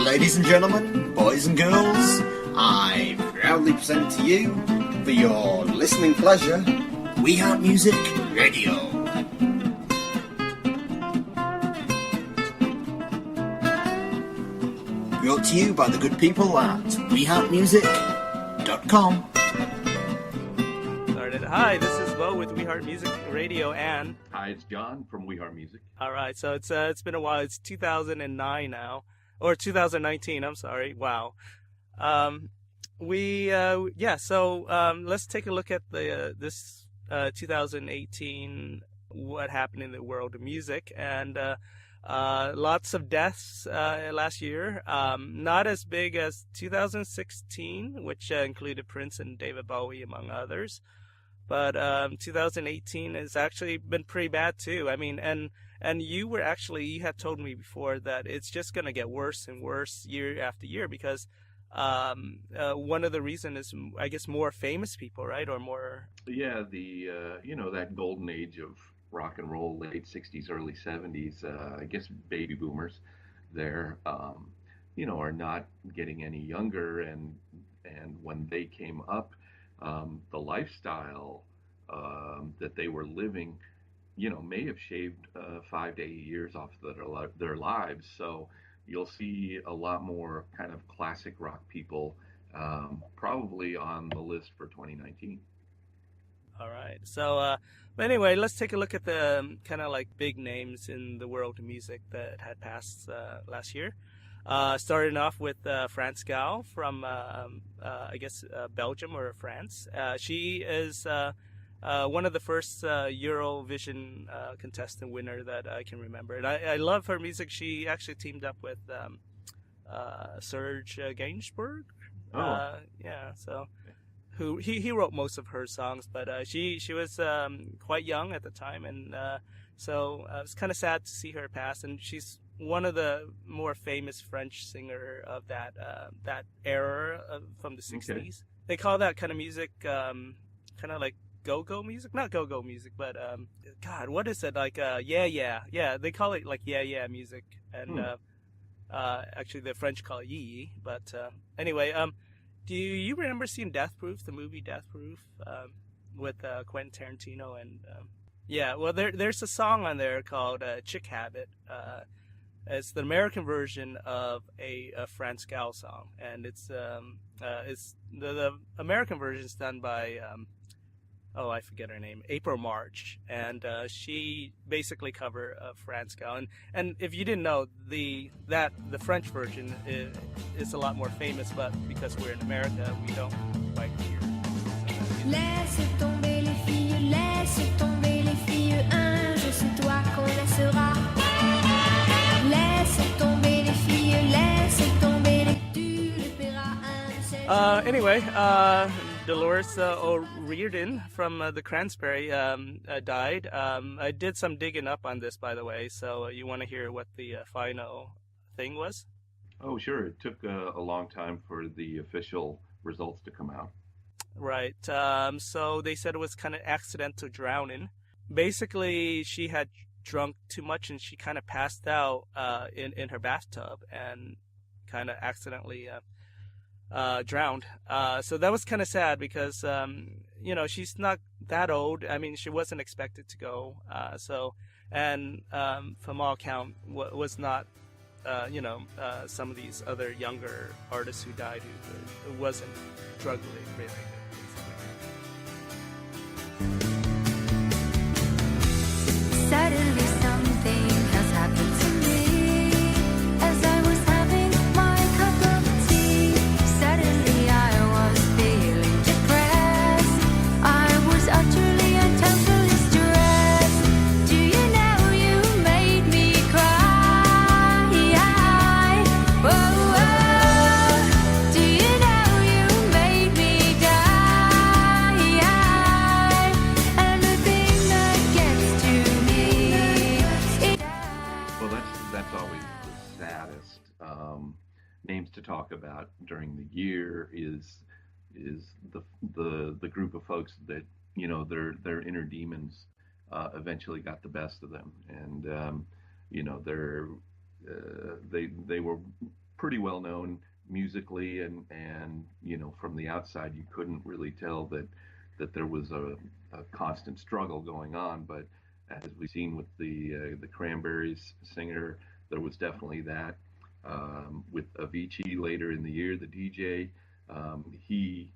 Ladies and gentlemen, boys and girls, I proudly present to you, for your listening pleasure, We Heart Music Radio. Brought to you by the good people at weheartmusic.com. Hi, this is Bo with We Heart Music Radio, and hi, it's John from We Heart Music. All right, so it's been a while. It's 2009 now, or 2019. I'm sorry. Wow. Let's take a look at this 2018. What happened in the world of music, and lots of deaths last year. Not as big as 2016, which included Prince and David Bowie, among others. But 2018 has actually been pretty bad too. I mean, and you had told me before that it's just going to get worse and worse year after year because one of the reasons is, I guess, more famous people, right? Or more. Yeah, that golden age of rock and roll, late 60s, early 70s. I guess baby boomers, there, are not getting any younger, and when they came up. The lifestyle that they were living, may have shaved 5 to 8 years off their lives. So you'll see a lot more kind of classic rock people probably on the list for 2019. All right. So, but anyway, let's take a look at the kind of like big names in the world of music that had passed last year. Starting off with Franz Gall from, Belgium or France. She is one of the first Eurovision contestant winner that I can remember. And I love her music. She actually teamed up with Serge Gainsbourg. Who he wrote most of her songs, but she was quite young at the time, and so it's kind of sad to see her pass. And she's one of the more famous French singer of that era from the 60s. Okay. They call that kind of music kind of like go-go music. Not go-go music, but God, what is it? Like yeah. They call it like yeah music. And actually the French call it yee. But anyway, do you remember seeing Death Proof, the movie Death Proof, with Quentin Tarantino? And there's a song on there called Chick Habit. It's the American version of a Franz Gall song, and it's the American version is done by I forget her name, April March, and she basically covered Franz Gall. And if you didn't know, the French version is a lot more famous, but because we're in America, we don't quite hear. Laisse tomber les filles, laisse tomber les filles, un jour c'est toi qu'on laissera. Anyway, Dolores O'Riordan from the Cranberries died. I did some digging up on this, by the way, so you want to hear what the final thing was? Oh, sure. It took a long time for the official results to come out. Right. So they said it was kind of accidental drowning. Basically, she had drunk too much and she kind of passed out in her bathtub and kind of accidentally drowned. So that was kind of sad because she's not that old. I mean, she wasn't expected to go. From all account was not some of these other younger artists who died who wasn't drug related. Suddenly something has happened to me as I was having my cup of tea. Suddenly I was feeling depressed. I was utterly and totally stressed. Do you know you made me cry? Whoa, do you know you made me die? And the thing that gets to me. Well, that's always the saddest names to talk about during the year is the group of folks that their inner demons eventually got the best of them, and they were pretty well known musically, and from the outside you couldn't really tell that there was a constant struggle going on. But as we've seen with the Cranberries singer, there was definitely that. With Avicii later in the year, the DJ, he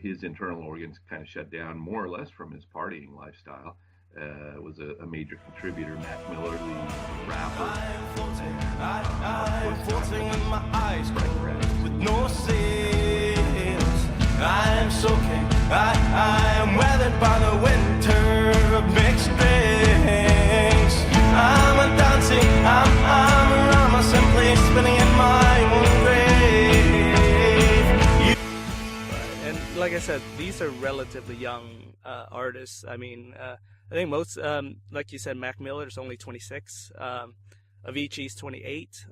his internal organs kind of shut down more or less from his partying lifestyle. Was a major contributor. Mac Miller, the rapper. I'm floating in my eyes with no sails. I'm soaking. I am weathered by the winter of mixed drinks. I'm a dancing. I'm a rama, simply spinning in my own grave. And like I said, these are relatively young artists. I mean, I think most, like you said, Mac Miller's only 26. Avicii's 28.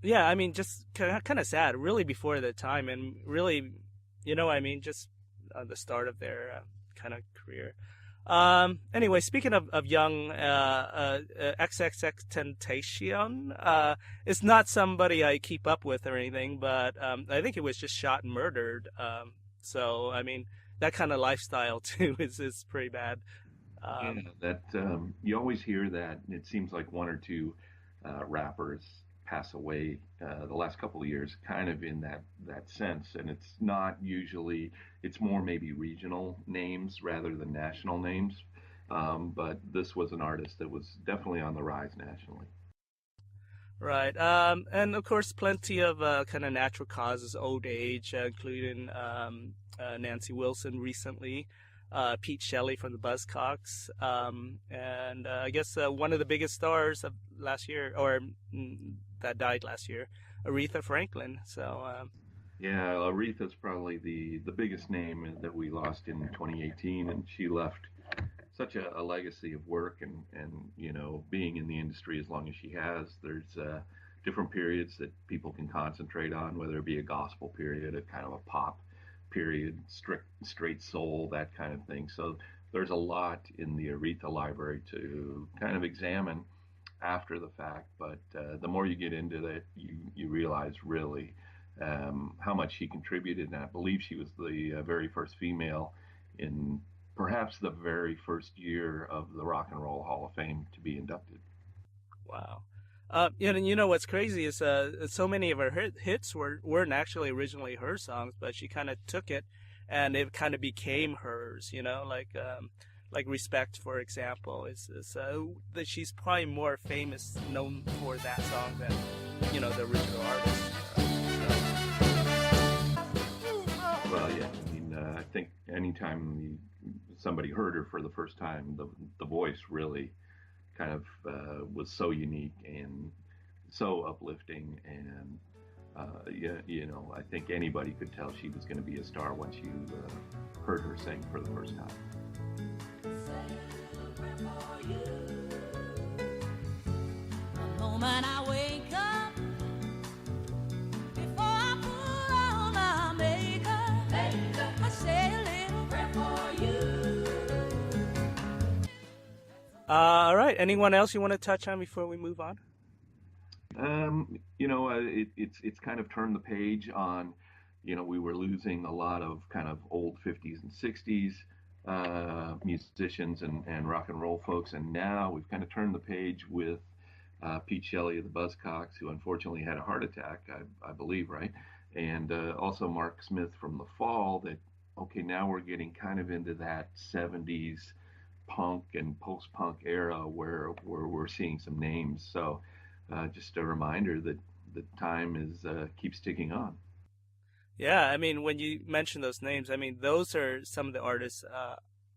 Yeah, I mean, just kind of sad, really, before the time, and really, just the start of their kind of career. Anyway, speaking of young, XXXTentacion is not somebody I keep up with or anything, but I think it was just shot and murdered. So, I mean, that kind of lifestyle too is pretty bad. That you always hear that. It seems like one or two rappers pass away the last couple of years, kind of in that sense. And it's not usually, it's more maybe regional names rather than national names. But this was an artist that was definitely on the rise nationally. Right. And of course, plenty of kind of natural causes, old age, including Nancy Wilson recently, Pete Shelley from the Buzzcocks, and I guess one of the biggest stars of last year, or that died last year, Aretha Franklin. So yeah, Aretha's probably the biggest name that we lost in 2018, and she left such a legacy of work, and being in the industry as long as she has. There's different periods that people can concentrate on, whether it be a gospel period, a kind of a pop period, straight soul, that kind of thing. So there's a lot in the Aretha library to kind of examine after the fact, but the more you get into that, you realize really how much she contributed. And I believe she was the very first female in perhaps the very first year of the Rock and Roll Hall of Fame to be inducted. Wow. And what's crazy is so many of her hits weren't actually originally her songs, but she kind of took it and it kind of became hers, like Respect, for example, is that she's probably more famous, known for that song than, the original artist. Well, yeah, I mean, I think anytime somebody heard her for the first time, the voice really kind of was so unique and so uplifting, and I think anybody could tell she was going to be a star once you heard her sing for the first time. The moment I wake up, before I put on my makeup, I say a little prayer for you. All right. Anyone else you want to touch on before we move on? It's kind of turned the page on. We were losing a lot of kind of old 50s and 60s musicians and rock and roll folks, and now we've kind of turned the page with Pete Shelley of the Buzzcocks, who unfortunately had a heart attack, I believe, right? And also Mark Smith from The Fall. That now we're getting kind of into that 70s punk and post-punk era where we're seeing some names. So just a reminder that the time keeps ticking on. Yeah, I mean, when you mention those names, I mean, those are some of the artists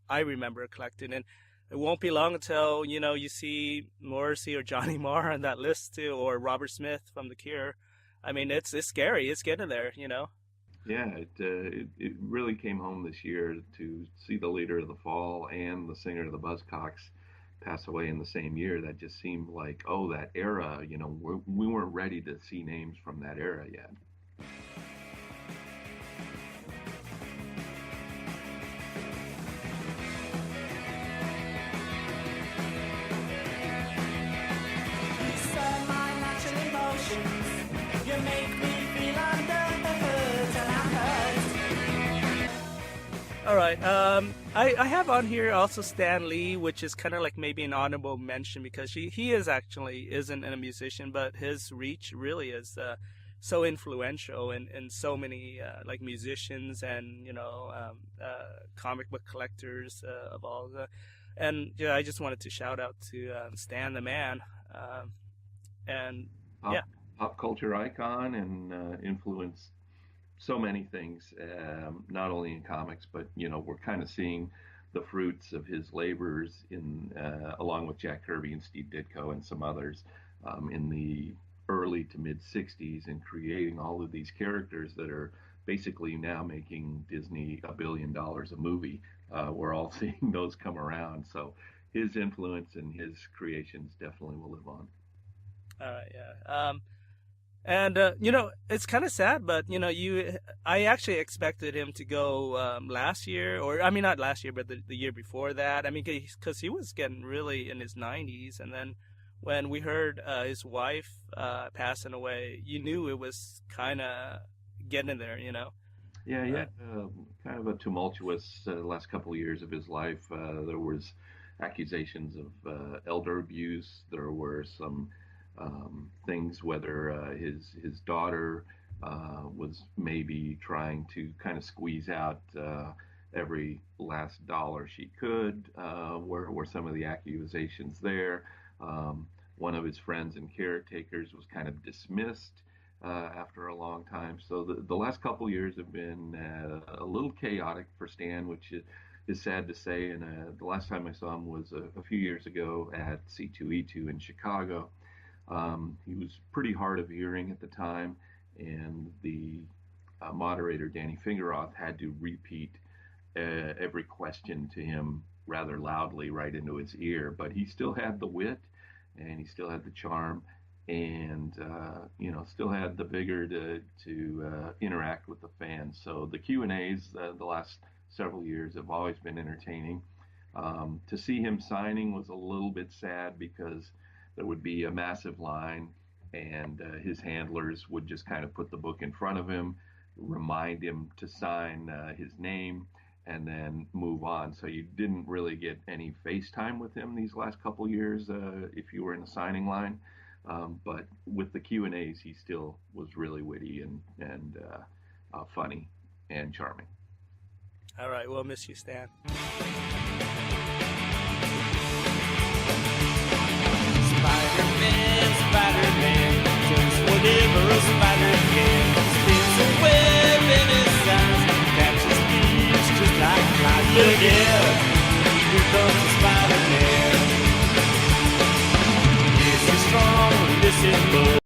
I remember collecting, and it won't be long until, you see Morrissey or Johnny Marr on that list too, or Robert Smith from The Cure. I mean, it's scary. It's getting there, Yeah, it really came home this year to see the leader of The Fall and the singer of the Buzzcocks pass away in the same year. That just seemed like, that era, we weren't ready to see names from that era yet. emotions. You make me feel under till I hurt. All right. I have on here also Stan Lee, which is kind of like maybe an honorable mention because he isn't a musician, but his reach really is so influential in so many like musicians and comic book collectors of all the. And yeah, I just wanted to shout out to Stan the man, and pop culture icon and influenced so many things, not only in comics, but we're kind of seeing the fruits of his labors in along with Jack Kirby and Steve Ditko and some others in the early to mid 60s in creating all of these characters that are basically now making Disney $1 billion a movie. We're all seeing those come around. So his influence and his creations definitely will live on. All right, yeah. And it's kind of sad, but I actually expected him to go last year, or I mean not last year, but the year before that. I mean, because he was getting really in his 90s, and then when we heard his wife passing away, you knew it was kind of getting there, Yeah, kind of a tumultuous last couple of years of his life. There was accusations of elder abuse. There were some things, whether his daughter was maybe trying to kind of squeeze out every last dollar she could, were some of the accusations there. One of his friends and caretakers was kind of dismissed after a long time. So the last couple of years have been a little chaotic for Stan, which is sad to say. And the last time I saw him was a few years ago at C2E2 in Chicago. He was pretty hard of hearing at the time, and the moderator, Danny Fingeroth, had to repeat every question to him rather loudly right into his ear. But he still had the wit, and he still had the charm, and still had the vigor to interact with the fans. So the Q&As the last several years have always been entertaining. To see him signing was a little bit sad because there would be a massive line, and his handlers would just kind of put the book in front of him, remind him to sign his name, and then move on. So you didn't really get any FaceTime with him these last couple years if you were in the signing line. But with the Q&As, he still was really witty and funny and charming. All right, we'll miss you, Stan. Spider-Man, does whatever a spider can. Spins a web in his eyes, catches thieves just like flies. Look out, here comes the Spider-Man. Is he strong? This is Bud.